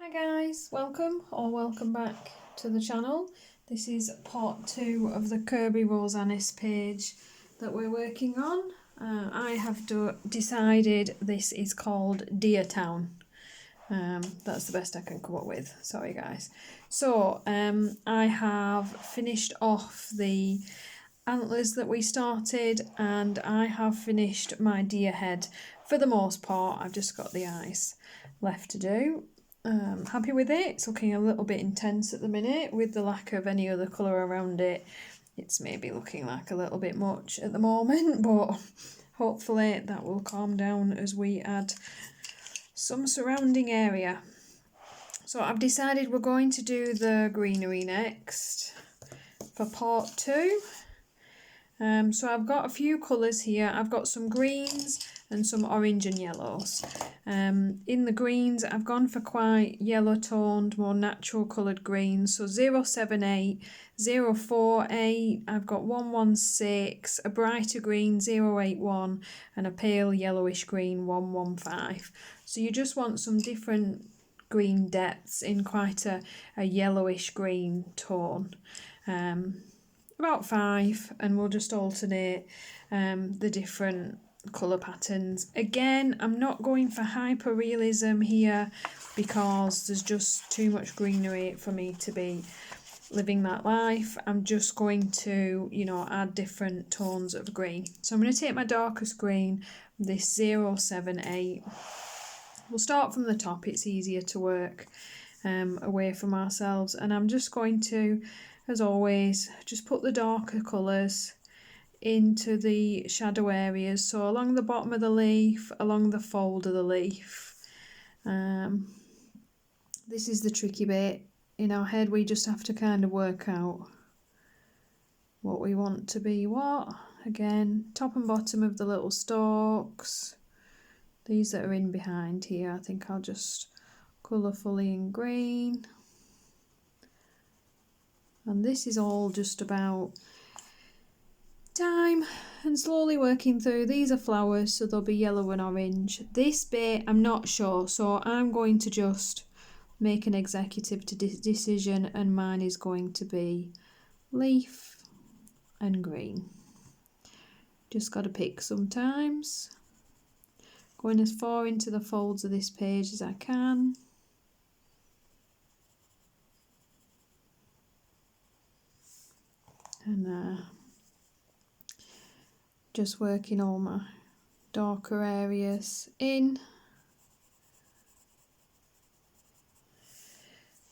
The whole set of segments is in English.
Hi guys, welcome or welcome back to the channel. This is part 2 of the Kerby Rosanes page that we're working on. I have decided this is called Deer Town. That's the best I can come up with, sorry guys. So I have finished off the antlers that we started and I have finished my deer head for the most part. I've just got the eyes left to do. Happy with it. It's looking a little bit intense at the minute with the lack of any other colour around it. It's maybe looking like a little bit much at the moment, but hopefully that will calm down as we add some surrounding area. So I've decided we're going to do the greenery next for part 2. So I've got a few colours here. I've got some greens and some orange and yellows. In the greens, I've gone for quite yellow toned, more natural coloured greens. So 078, 048, I've got 116, a brighter green 081 and a pale yellowish green 115. So you just want some different green depths in quite a yellowish green tone. About 5, and we'll just alternate the different colour patterns. Again, I'm not going for hyper realism here because there's just too much greenery for me to be living that life. I'm just going to, add different tones of green. So I'm going to take my darkest green, this 078. We'll start from the top, it's easier to work away from ourselves, and I'm just going to, as always, just put the darker colours into the shadow areas, so along the bottom of the leaf, along the fold of the leaf. This is the tricky bit. In our head we just have to kind of work out what we want to be what. Again, top and bottom of the little stalks. These that are in behind here, I think I'll just colour fully in green. And this is all just about time and slowly working through. These are flowers, so they'll be yellow and orange. This bit I'm not sure, so I'm going to just make an executive decision, and mine is going to be leaf and green. Just got to pick sometimes. Going as far into the folds of this page as I can. And just working all my darker areas in.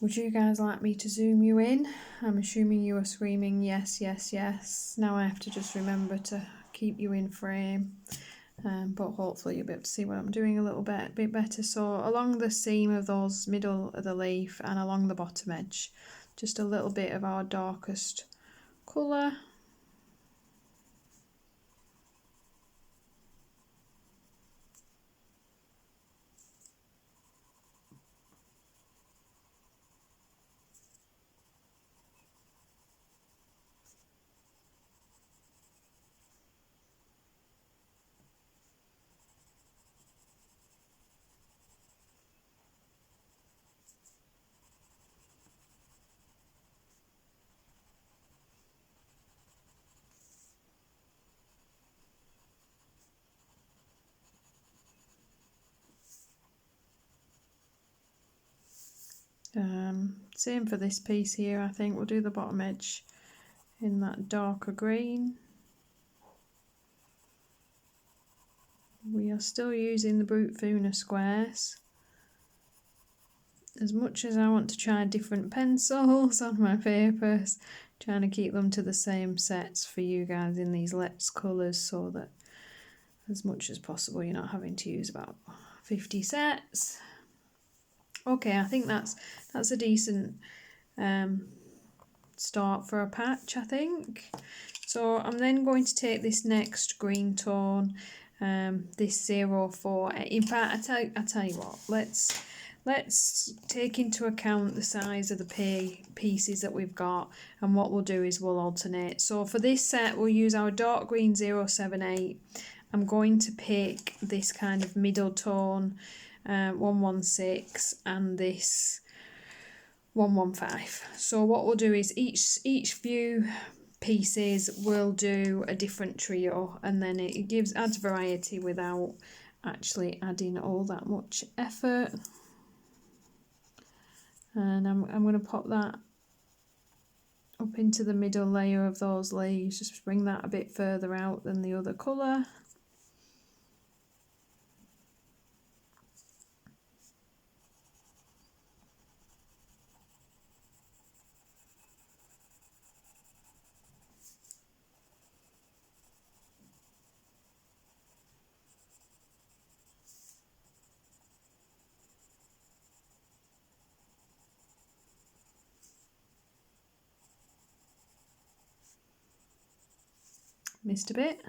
Would you guys like me to zoom you in? I'm assuming you are screaming yes, yes, yes. Now I have to just remember to keep you in frame. But hopefully you'll be able to see what I'm doing a little bit better. So along the seam of those middle of the leaf and along the bottom edge, just a little bit of our darkest colour. Same for this piece here. I think we'll do the bottom edge in that darker green. We are still using the brutfuner squares. As much as I want to try different pencils on my papers, trying to keep them to the same sets for you guys in these Let's colours, so that as much as possible you're not having to use about 50 sets. Okay, I think that's a decent start for a patch, I think. So I'm then going to take this next green tone, this 04. In fact, I tell you what, let's take into account the size of the pieces that we've got, and what we'll do is we'll alternate. So for this set we'll use our dark green 078. I'm going to pick this kind of middle tone 116 and this 115. So what we'll do is each few pieces will do a different trio, and then it adds variety without actually adding all that much effort. And I'm going to pop that up into the middle layer of those leaves, just bring that a bit further out than the other colour. Missed a bit.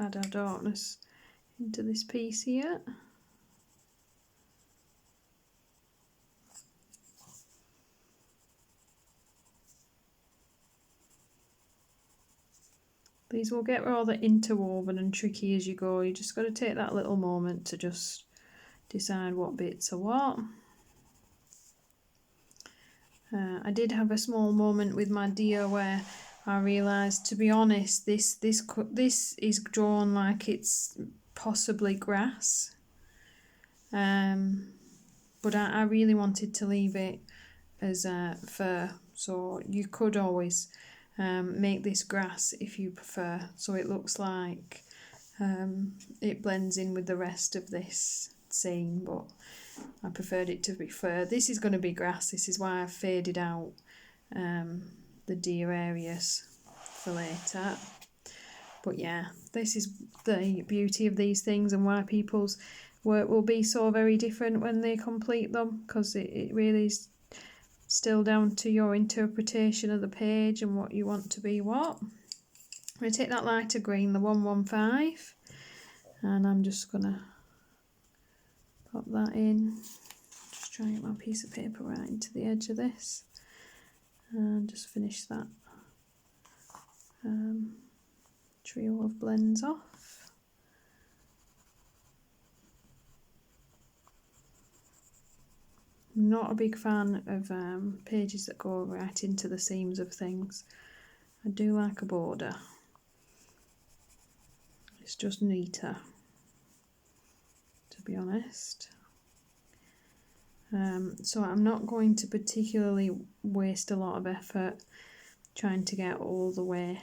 Add our darkness into this piece here. These will get rather interwoven and tricky as you go. You just got to take that little moment to just decide what bits are what. I did have a small moment with my deer where I realised, to be honest, this is drawn like it's possibly grass, but I really wanted to leave it as fur, so you could always make this grass if you prefer, so it looks like it blends in with the rest of this scene, but I preferred it to be fur. This is going to be grass. This is why I've faded out the deer areas for later. But yeah, this is the beauty of these things and why people's work will be so very different when they complete them, because it really is still down to your interpretation of the page and what you want to be what. I'm going to take that lighter green, the 115, and I'm just going to pop that in. Just try and get my piece of paper right into the edge of this and just finish that trio of blends off. I'm not a big fan of pages that go right into the seams of things. I do like a border. It's just neater, to be honest. So I'm not going to particularly waste a lot of effort trying to get all the way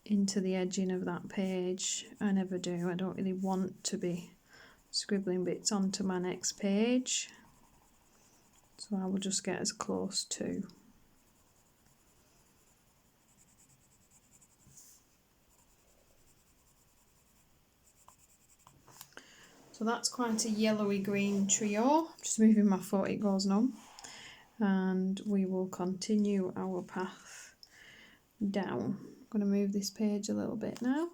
into the edging of that page. I never do. I don't really want to be scribbling bits onto my next page, so I will just get as close to. So that's quite a yellowy green trio. Just moving my foot, it goes numb. And we will continue our path down. I'm going to move this page a little bit now.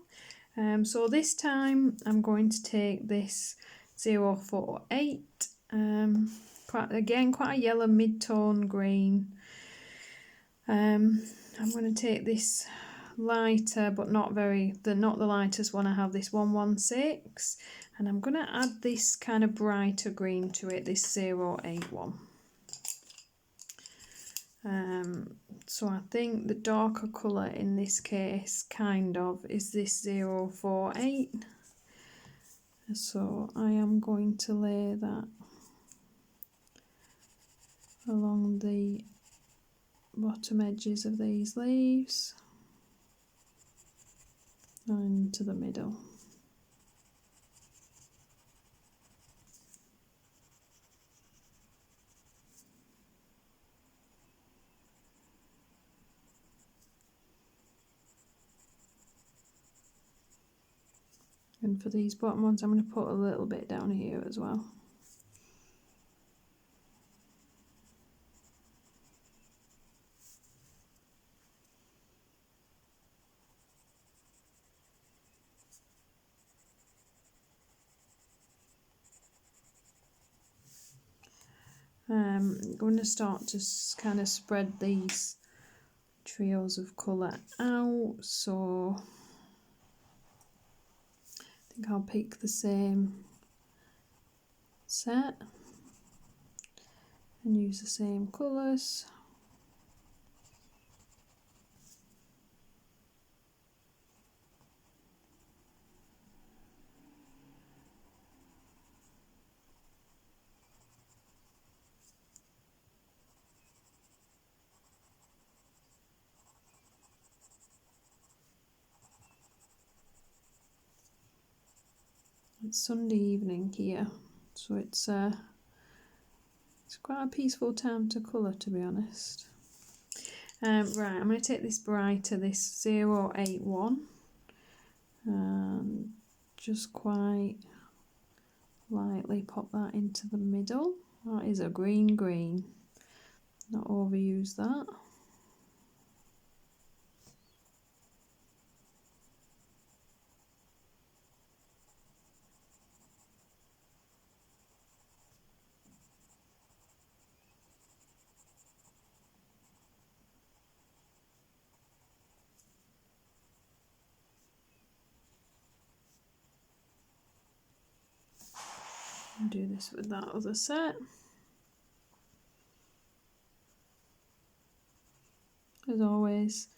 So this time I'm going to take this 048, quite a yellow mid-tone green. I'm going to take this lighter, but not the lightest one I have, this 116, and I'm going to add this kind of brighter green to it, this 081. So I think the darker colour in this case kind of is this 048. So I am going to lay that along the bottom edges of these leaves and into the middle. And for these bottom ones, I'm going to put a little bit down here as well. I'm going to start to kind of spread these trios of colour out, so I think I'll pick the same set and use the same colours. It's Sunday evening here, so it's quite a peaceful time to colour, to be honest. Right, I'm going to take this brighter, this 081, and just quite lightly pop that into the middle. That is a green, not overuse that. And do this with that other set. As always,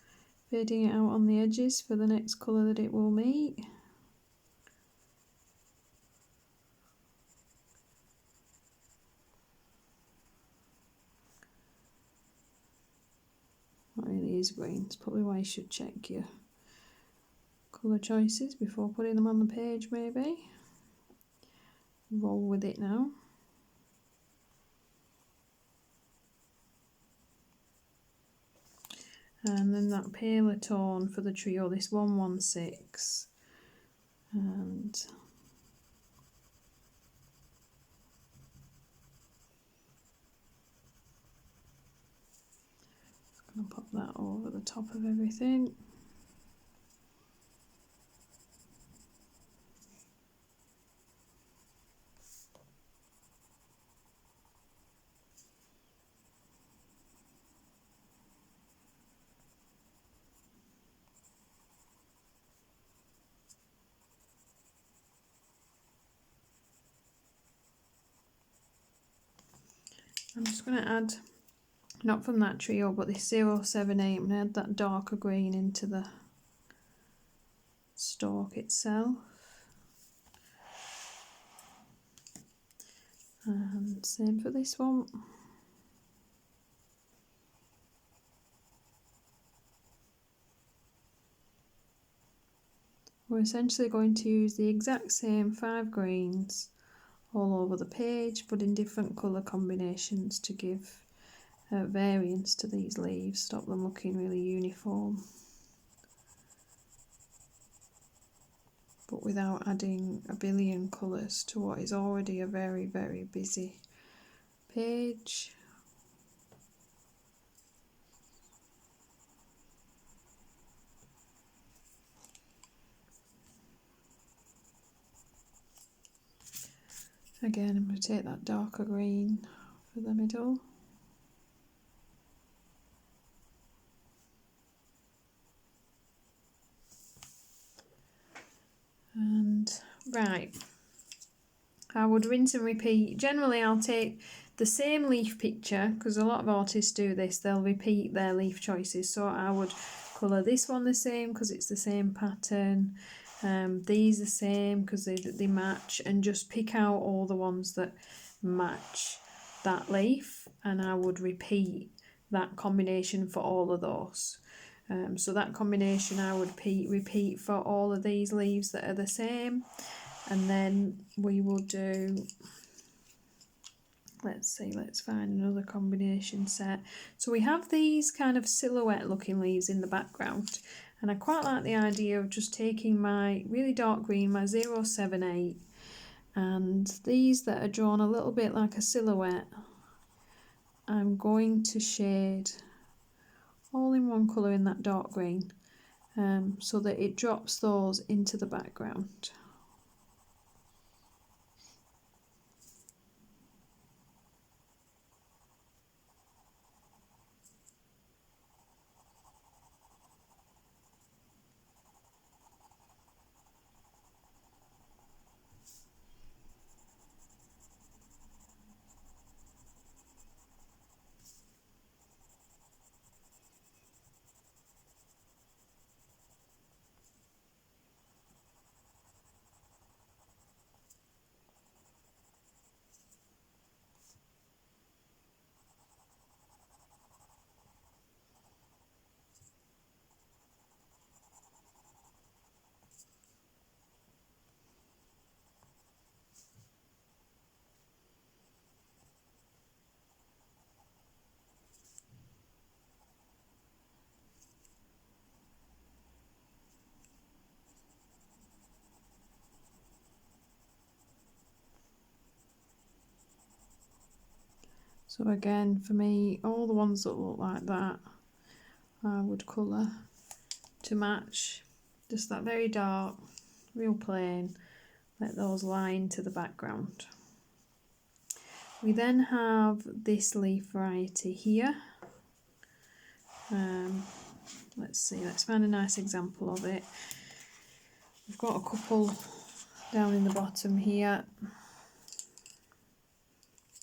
fading it out on the edges for the next colour that it will meet. That really is green. It's probably why you should check your colour choices before putting them on the page, maybe. Roll with it now. And then that paler tone for the trio, this 116. And I'm going to pop that over the top of everything. I'm just going to add, not from that trio, but this 078, I'm going to add that darker green into the stalk itself. And same for this one. We're essentially going to use the exact same 5 greens all over the page, but in different colour combinations to give variance to these leaves, stop them looking really uniform, but without adding a billion colours to what is already a very, very busy page. Again, I'm going to take that darker green for the middle. And right, I would rinse and repeat. Generally I'll take the same leaf picture, because a lot of artists do this, they'll repeat their leaf choices. So I would colour this one the same because it's the same pattern, these the same because they match, and just pick out all the ones that match that leaf, and I would repeat that combination for all of those. So that combination I would repeat for all of these leaves that are the same, and then we will do, let's find another combination set. So we have these kind of silhouette looking leaves in the background, and I quite like the idea of just taking my really dark green, my 078, and these that are drawn a little bit like a silhouette, I'm going to shade all in one colour in that dark green, so that it drops those into the background. So again, for me, all the ones that look like that, I would colour to match. Just that very dark, real plain, let those lie into the background. We then have this leaf variety here. Let's see, let's find a nice example of it. We've got a couple down in the bottom here.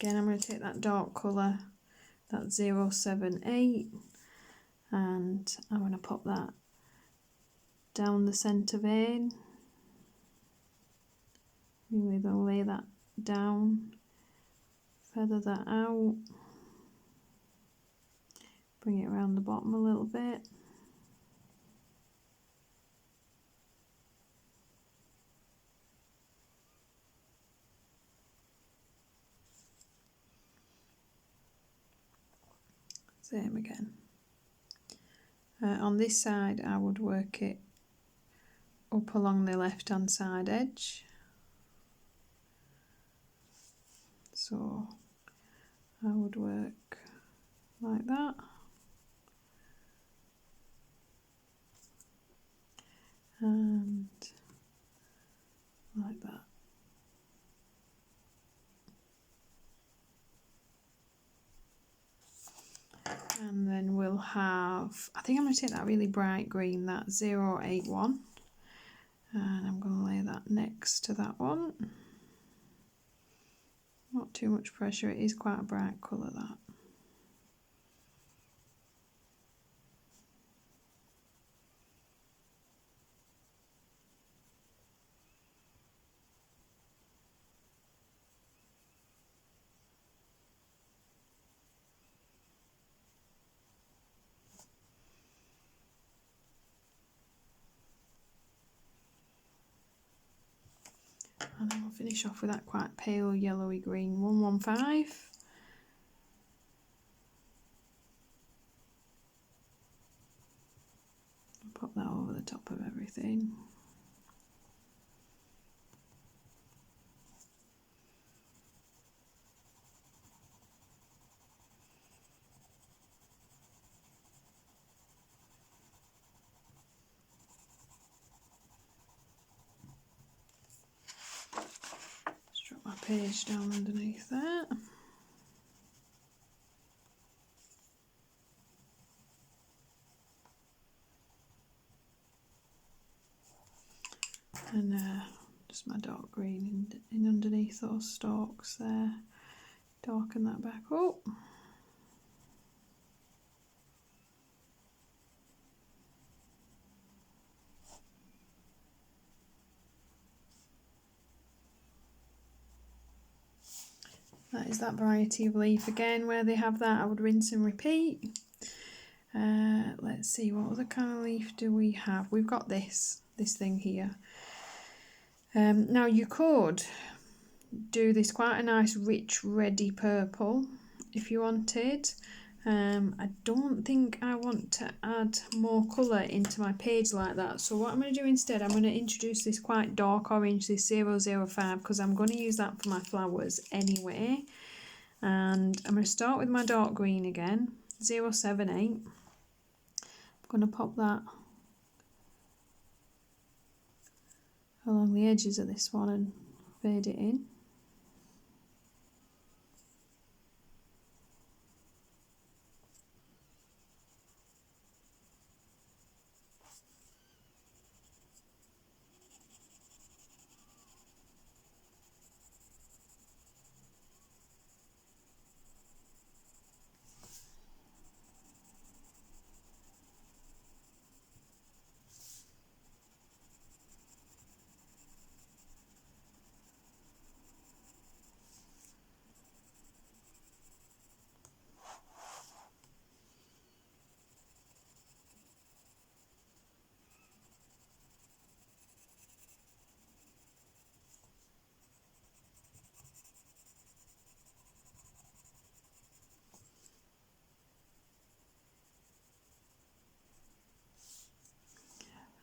Again, I'm going to take that dark colour, that 078, and I'm going to pop that down the centre vein. Really going to lay that down, feather that out, bring it around the bottom a little bit. Same again. On this side I would work it up along the left hand side edge. So I would work like that. And like that. And then we'll have, I think I'm going to take that really bright green, that 081, and I'm going to lay that next to that one. Not too much pressure, it is quite a bright colour, that. And then we'll finish off with that quite pale yellowy green 115. Pop that over the top of everything. Just drop my page down underneath that. And just my dark green in underneath those stalks there. Darken that back up. That is that variety of leaf again. Where they have that, I would rinse and repeat. Let's see, what other kind of leaf do we have? We've got this thing here. Now you could do this quite a nice rich reddy purple if you wanted. I don't think I want to add more colour into my page like that, so what I'm going to do instead, I'm going to introduce this quite dark orange, this 005, because I'm going to use that for my flowers anyway. And I'm going to start with my dark green again, 078. I'm going to pop that along the edges of this one and fade it in.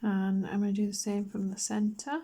And I'm going to do the same from the centre.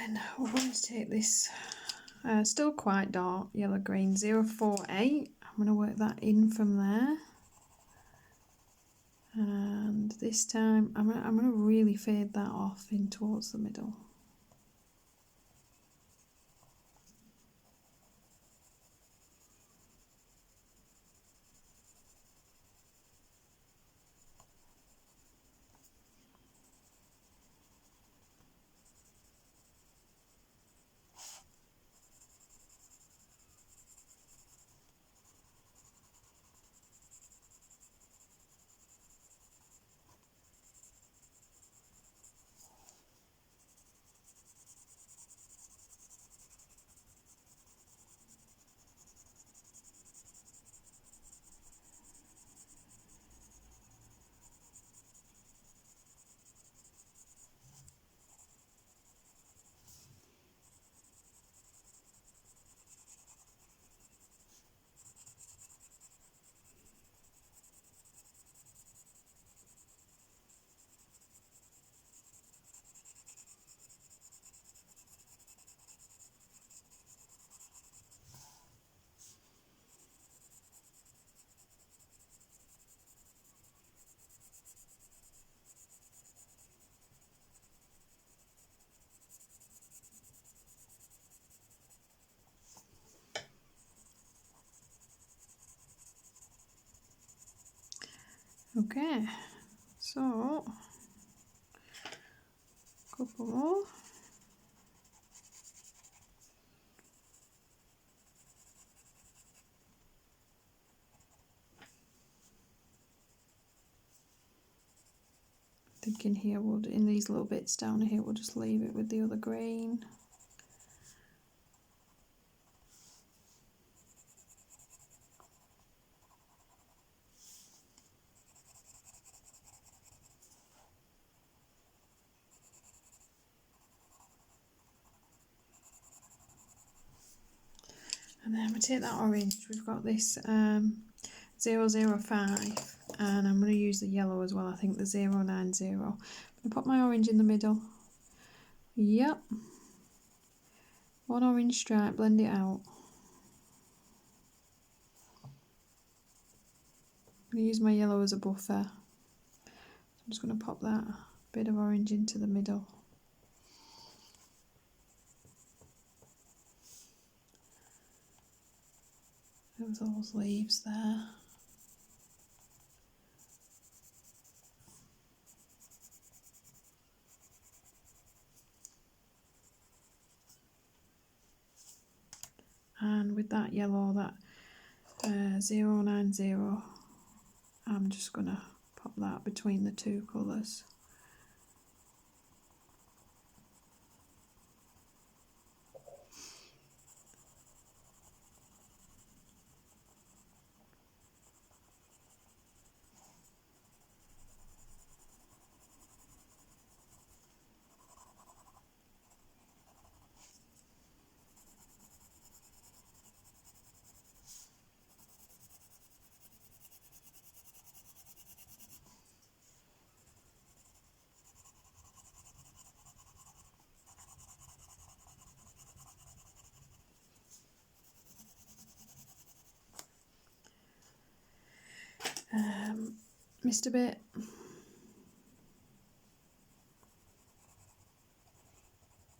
then we're going to take this still quite dark yellow green 048. I'm going to work that in from there, and this time I'm going to really fade that off in towards the middle. Okay, so a couple more. Thinking here, in these little bits down here, we'll just leave it with the other green. And then we take that orange, we've got this 005, and I'm going to use the yellow as well, I think the 090. I'm going to put my orange in the middle. Yep. One orange stripe, blend it out. I'm going to use my yellow as a buffer. So I'm just going to pop that bit of orange into the middle. Those leaves there. And with that yellow, that 090, I'm just going to pop that between the two colours. Missed a bit.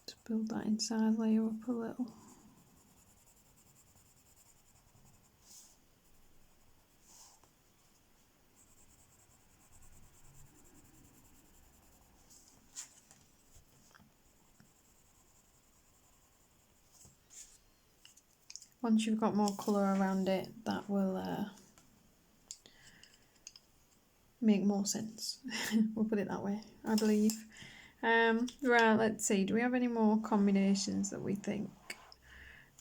Just build that inside layer up a little. Once you've got more colour around it, that will make more sense. We'll put it that way, I believe. Right, let's see, do we have any more combinations that we think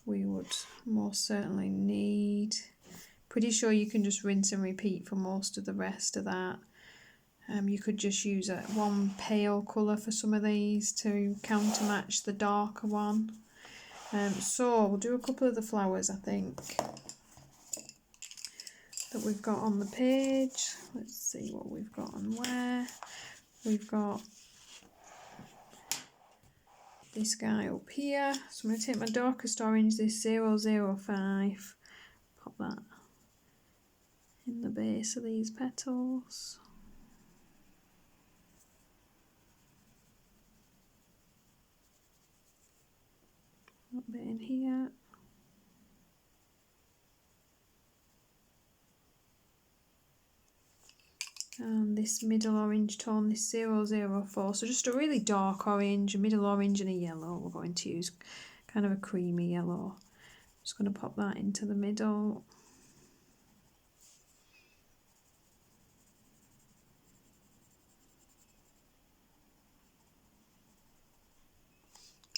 we would most certainly need? Pretty sure you can just rinse and repeat for most of the rest of that. You could just use one pale colour for some of these to counter match the darker one. So we'll do a couple of the flowers, I think, that we've got on the page. Let's see what we've got and where. We've got this guy up here. So I'm going to take my darkest orange, this 005, pop that in the base of these petals. A little bit in here. And this middle orange tone, this 004, so just a really dark orange, a middle orange and a yellow. We're going to use kind of a creamy yellow. Just going to pop that into the middle.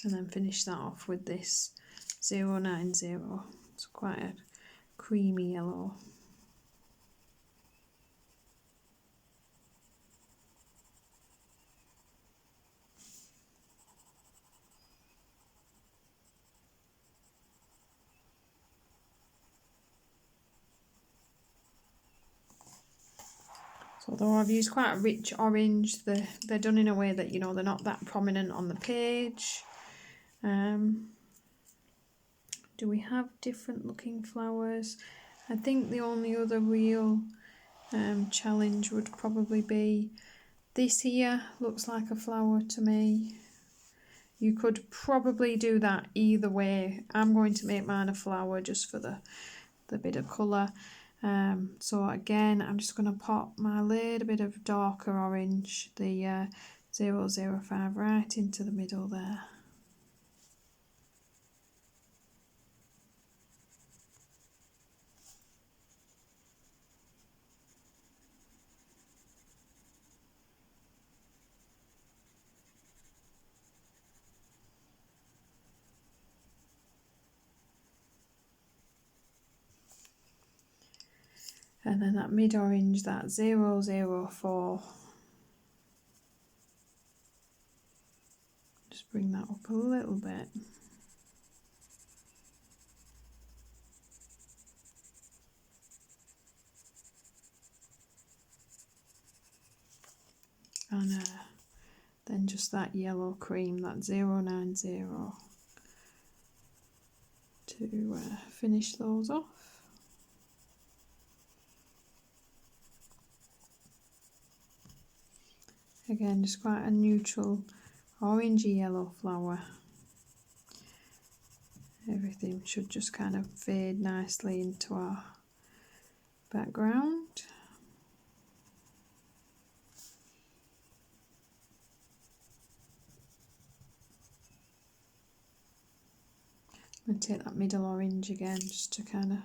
And then finish that off with this 090. It's quite a creamy yellow. So although I've used quite a rich orange, they're done in a way that, you know, they're not that prominent on the page. Do we have different looking flowers? I think the only other real challenge would probably be this here. Looks like a flower to me. You could probably do that either way. I'm going to make mine a flower just for the bit of colour. So again, I'm just going to pop my little bit of darker orange, the 005, right into the middle there. And then that mid-orange, that 004. Just bring that up a little bit. And then just that yellow cream, that 090, to finish those off. Again, just quite a neutral orangey yellow flower. Everything should just kind of fade nicely into our background. I'm going to take that middle orange again just to kind of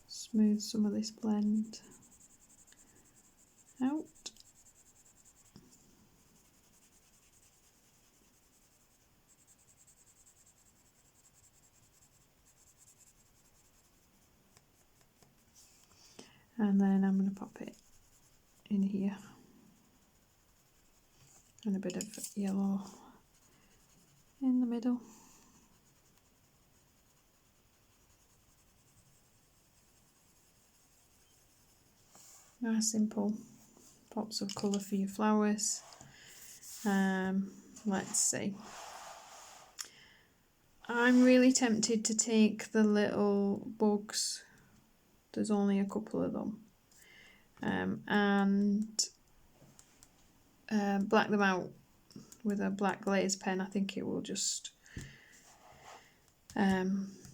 smooth some of this blend out. And then I'm going to pop it in here. And a bit of yellow in the middle. Nice simple pops of colour for your flowers. Let's see. I'm really tempted to take the little bugs. There's only a couple of them. And black them out with a black glaze pen. I think it will just... I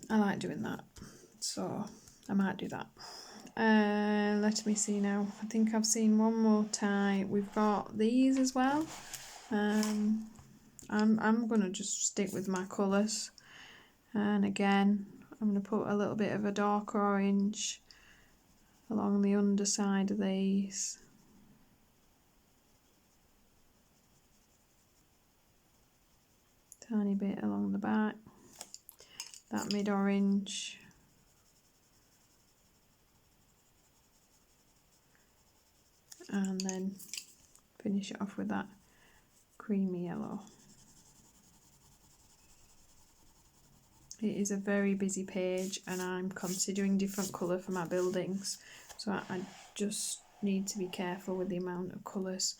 like doing that. So I might do that. Let me see now. I think I've seen one more type. We've got these as well. I'm gonna just stick with my colours, and again I'm gonna put a little bit of a darker orange along the underside of these. Tiny bit along the back. That mid-orange. And then finish it off with that creamy yellow. It is a very busy page and I'm considering different colour for my buildings, so I just need to be careful with the amount of colours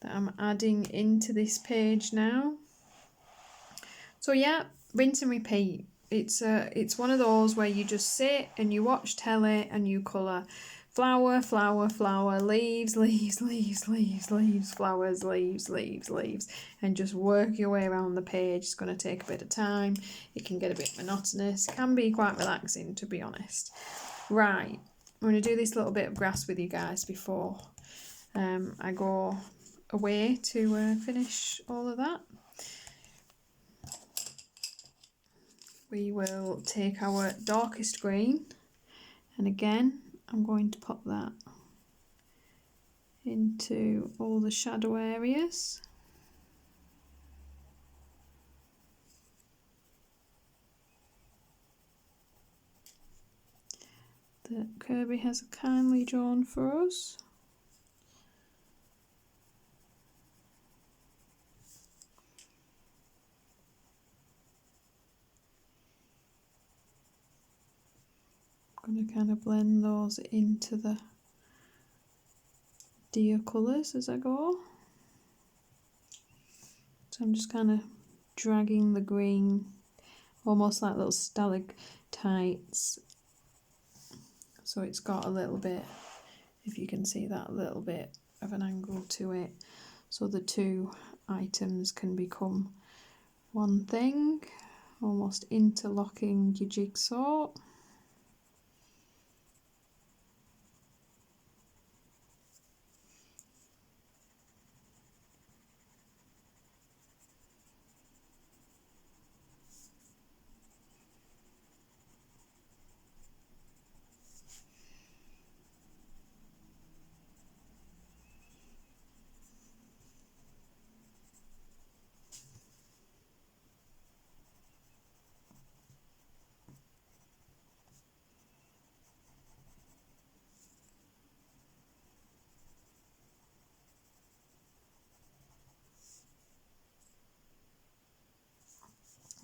that I'm adding into this page now. So yeah, rinse and repeat. It's one of those where you just sit and you watch telly and you colour flower, flower, flower, leaves, leaves, leaves, leaves, leaves, flowers, leaves, leaves, leaves, and just work your way around the page. It's going to take a bit of time. It can get a bit monotonous. It can be quite relaxing, to be honest. Right, I'm going to do this little bit of grass with you guys before I go away to finish all of that. We will take our darkest green, and again I'm going to pop that into all the shadow areas. That Kerby has kindly drawn for us. I'm going to kind of blend those into the deer colours as I go. So I'm just kind of dragging the green, almost like little stalactites. So it's got a little bit, if you can see that, little bit of an angle to it. So the two items can become one thing, almost interlocking your jigsaw.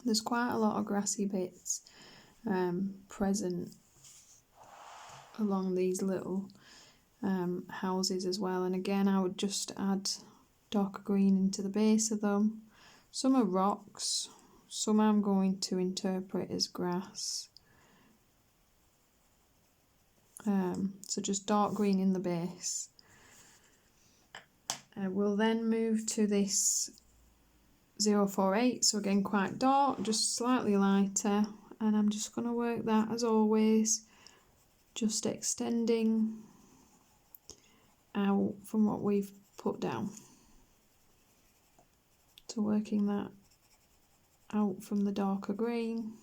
There's quite a lot of grassy bits present along these little houses as well, and again I would just add darker green into the base of them. Some are rocks, some I'm going to interpret as grass. So just dark green in the base. We'll then move to this 048, so again quite dark, just slightly lighter, and I'm just going to work that as always, just extending out from what we've put down. So working that out from the darker green.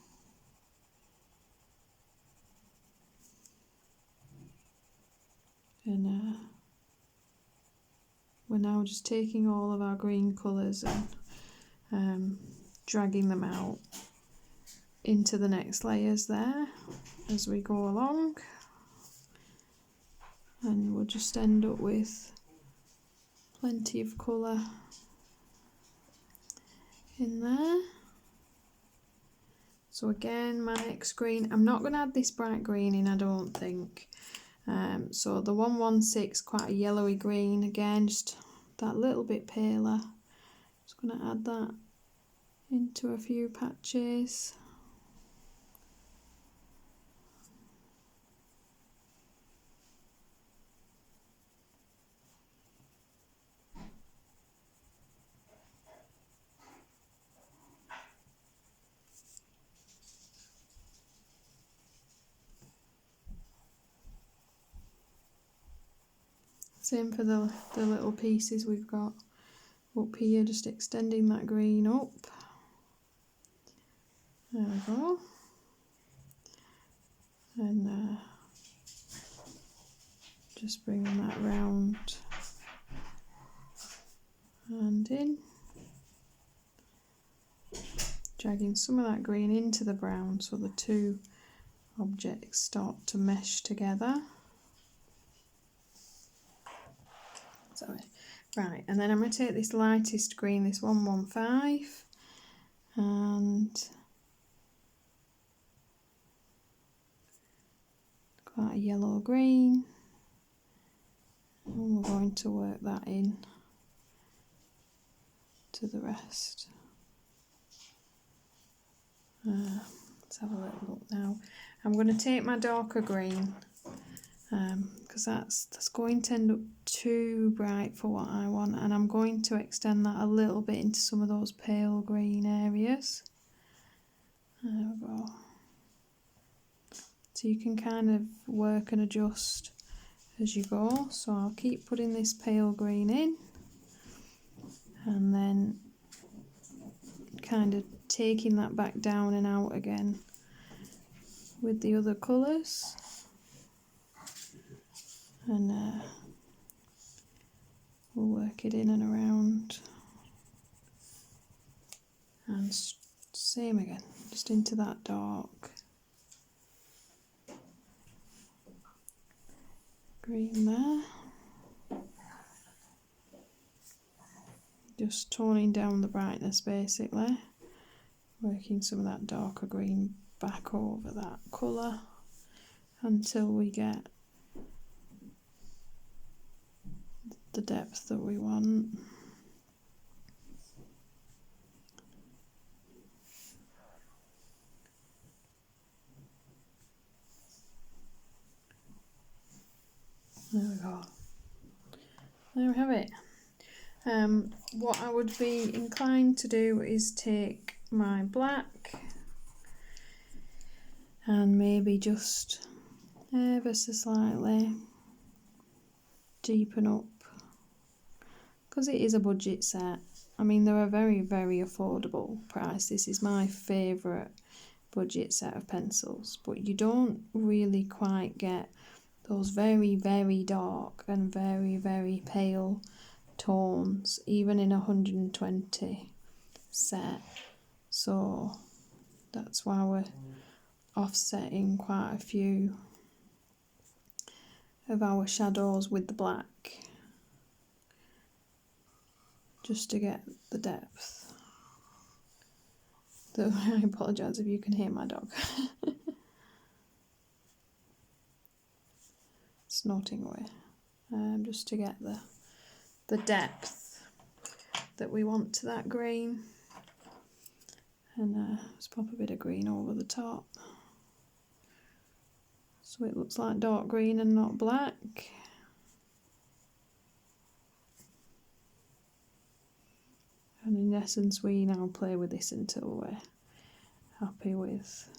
And we're now just taking all of our green colours and dragging them out into the next layers there as we go along, and we'll just end up with plenty of colour in there. So again, my next green, I'm not going to add this bright green in, I don't think. So the 116, quite a yellowy green, again just that little bit paler. Just going to add that into a few patches. Same for the little pieces we've got up here, just extending that green up. There we go. And just bringing that round and in. Dragging some of that green into the brown so the two objects start to mesh together. Sorry. Right, and then I'm going to take this lightest green, this 115, and quite a yellow green, and we're going to work that in to the rest. Let's have a little look now. I'm going to take my darker green because that's going to end up too bright for what I want, and I'm going to extend that a little bit into some of those pale green areas. There we go. So you can kind of work and adjust as you go. So I'll keep putting this pale green in and then kind of taking that back down and out again with the other colours, and we'll work it in and around, and same again, just into that dark green there, just toning down the brightness basically, working some of that darker green back over that colour until we get the depth that we want. There we go. There we have it. What I would be inclined to do is take my black and maybe just ever so slightly deepen up, because it is a budget set. I mean, they're a very, very affordable price. This is my favourite budget set of pencils, but you don't really quite get those very, very dark and very, very pale tones, even in 120 set. So that's why we're offsetting quite a few of our shadows with the black, just to get the depth. So I apologise if you can hear my dog snorting away, just to get the depth that we want to that green. And let's pop a bit of green over the top so it looks like dark green and not black. And in essence, we now play with this until we're happy with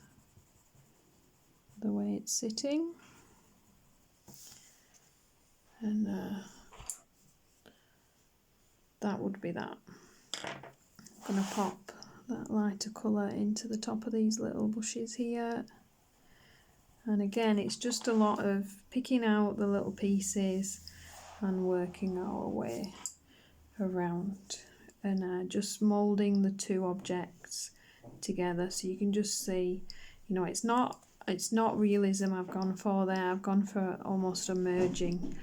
the way it's sitting. And that would be that. I'm going to pop that lighter colour into the top of these little bushes here. And again, it's just a lot of picking out the little pieces and working our way around, and just moulding the two objects together, so you can just see, you know, it's not realism I've gone for there. I've gone for almost a merging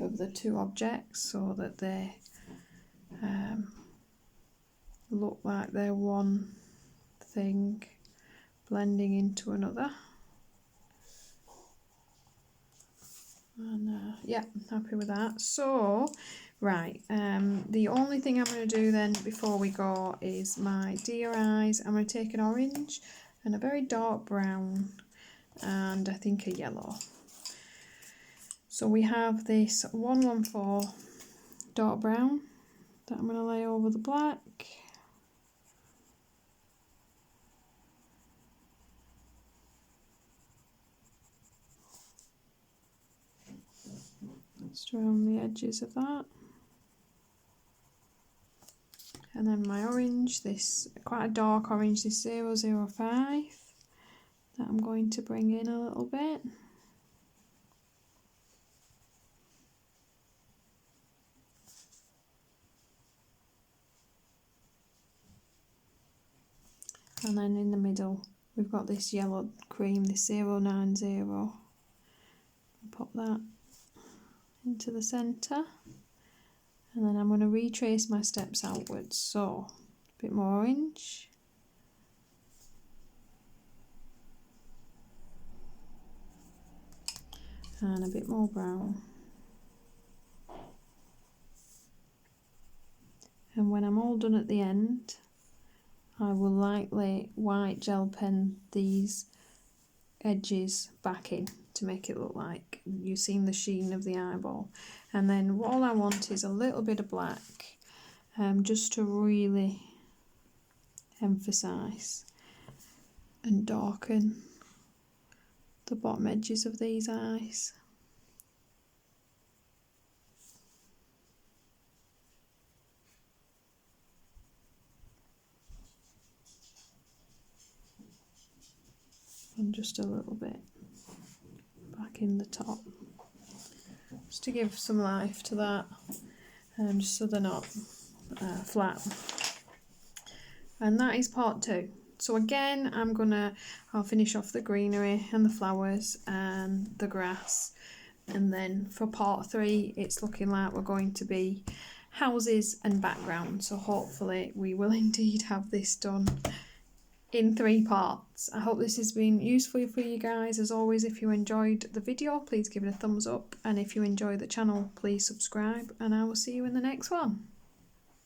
of the two objects so that they look like they're one thing blending into another. And yeah, I'm happy with that. So right, the only thing I'm going to do then before we go is my deer eyes. I'm going to take an orange and a very dark brown and I think a yellow. So we have this 114 dark brown that I'm going to lay over the black. Just around the edges of that. And then my orange, this quite a dark orange, this 005, that I'm going to bring in a little bit. And then in the middle, we've got this yellow cream, this 090. I'll pop that into the centre. And then I'm going to retrace my steps outwards. So, a bit more orange. And a bit more brown. And when I'm all done at the end, I will lightly white gel pen these edges back in to make it look like you've seen the sheen of the eyeball. And then all I want is a little bit of black, just to really emphasize and darken the bottom edges of these eyes. And just a little bit back in the top, just to give some life to that, just so they're not flat. And that is part 2. So again, I'll finish off the greenery and the flowers and the grass, and then for part 3 it's looking like we're going to be houses and background. So hopefully we will indeed have this done in 3 parts. I hope this has been useful for you guys. As always, if you enjoyed the video, please give it a thumbs up, and if you enjoy the channel, please subscribe, and I will see you in the next one.